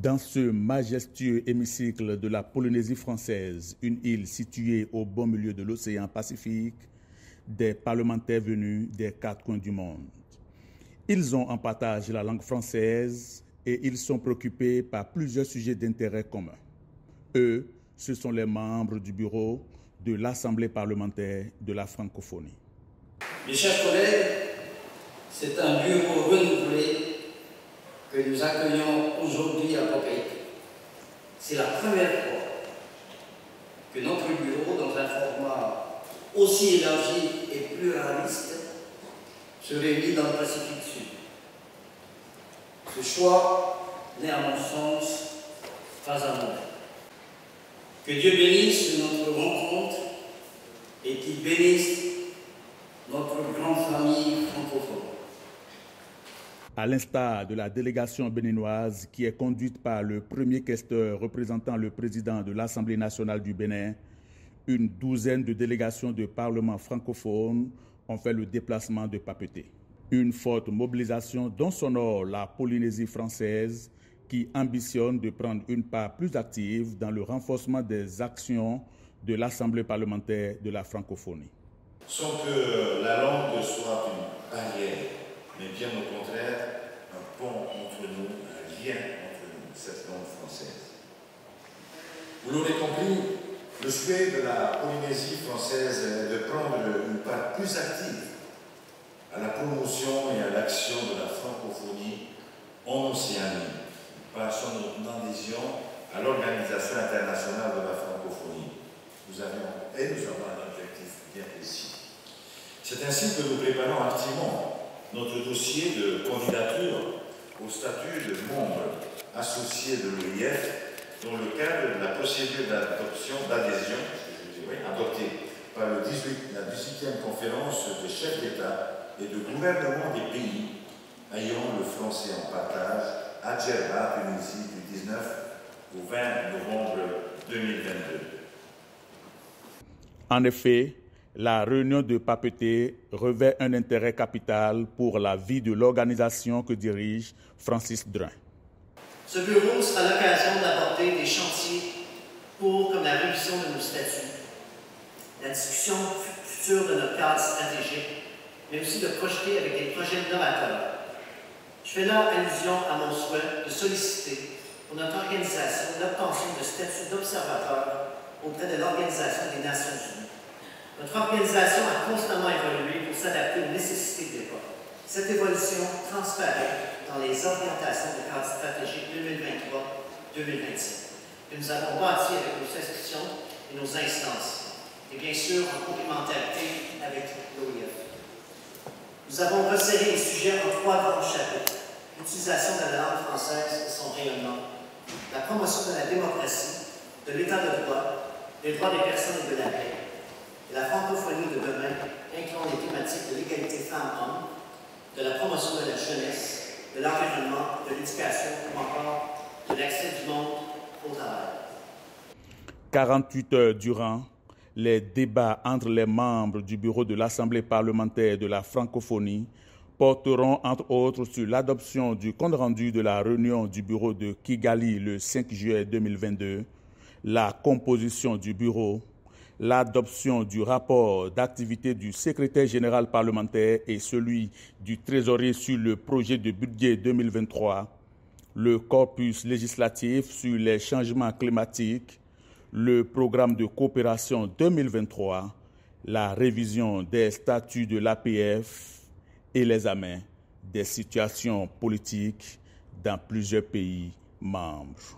Dans ce majestueux hémicycle de la Polynésie française, une île située au beau milieu de l'océan Pacifique, des parlementaires venus des quatre coins du monde. Ils ont en partage la langue française et ils sont préoccupés par plusieurs sujets d'intérêt commun. Eux, ce sont les membres du bureau de l'Assemblée parlementaire de la francophonie. Mes chers collègues, c'est un bureau renouvelé que nous accueillons aujourd'hui à Papeete. C'est la première fois que notre bureau, dans un format aussi élargi et pluraliste, se réunit dans le Pacifique Sud. Ce choix n'est à mon sens pas anodin. Que Dieu bénisse notre rencontre et qu'il bénisse notre grande famille francophone. À l'instar de la délégation béninoise qui est conduite par le premier questeur représentant le président de l'Assemblée nationale du Bénin, une douzaine de délégations de parlements francophones ont fait le déplacement de Papeete. Une forte mobilisation dont s'honore la Polynésie française qui ambitionne de prendre une part plus active dans le renforcement des actions de l'Assemblée parlementaire de la francophonie. Sans que la langue soit une barrière, mais bien au contraire, un pont entre nous, un lien entre nous, cette langue française. Vous l'aurez compris, le souhait de la Polynésie française est de prendre une part plus active à la promotion et à l'action de la francophonie en Océanie, par son adhésion à l'Organisation internationale de la francophonie. Nous avons un objectif bien précis. C'est ainsi que nous préparons activement notre dossier de candidature au statut de membre associé de l'OIF dans le cadre de la procédure d'adhésion adoptée par la 18e conférence des chefs d'État et de gouvernement des pays ayant le français en partage à Djerba, Tunisie, du 19 au 20 novembre 2022. En effet, la réunion de Papeete revêt un intérêt capital pour la vie de l'organisation que dirige Francis Drin. Ce bureau sera l'occasion d'aborder des chantiers comme la révision de nos statuts, la discussion future de notre cadre stratégique, mais aussi de projeter avec des projets novateurs. Je fais là allusion à mon souhait de solliciter pour notre organisation l'obtention de statut d'observateur auprès de l'Organisation des Nations Unies. Notre organisation a constamment évolué pour s'adapter aux nécessités de l'époque. Cette évolution transparaît dans les orientations du cadre stratégique 2023-2027 que nous avons bâti avec nos institutions et nos instances, et bien sûr en complémentarité avec l'OIF. Nous avons resserré les sujets en 3 grands chapitres: l'utilisation de la langue française et son rayonnement, la promotion de la démocratie, de l'état de droit, des droits des personnes et de la paix, et la francophonie de demain, incluant les thématiques de l'égalité femmes-hommes, de la promotion de la jeunesse, de l'environnement, de l'éducation ou encore de l'accès du monde au travail. 48 heures durant, les débats entre les membres du bureau de l'Assemblée parlementaire de la francophonie porteront entre autres sur l'adoption du compte-rendu de la réunion du bureau de Kigali le 5 juillet 2022, la composition du bureau, l'adoption du rapport d'activité du secrétaire général parlementaire et celui du trésorier sur le projet de budget 2023, le corpus législatif sur les changements climatiques, le programme de coopération 2023, la révision des statuts de l'APF et l'examen des situations politiques dans plusieurs pays membres.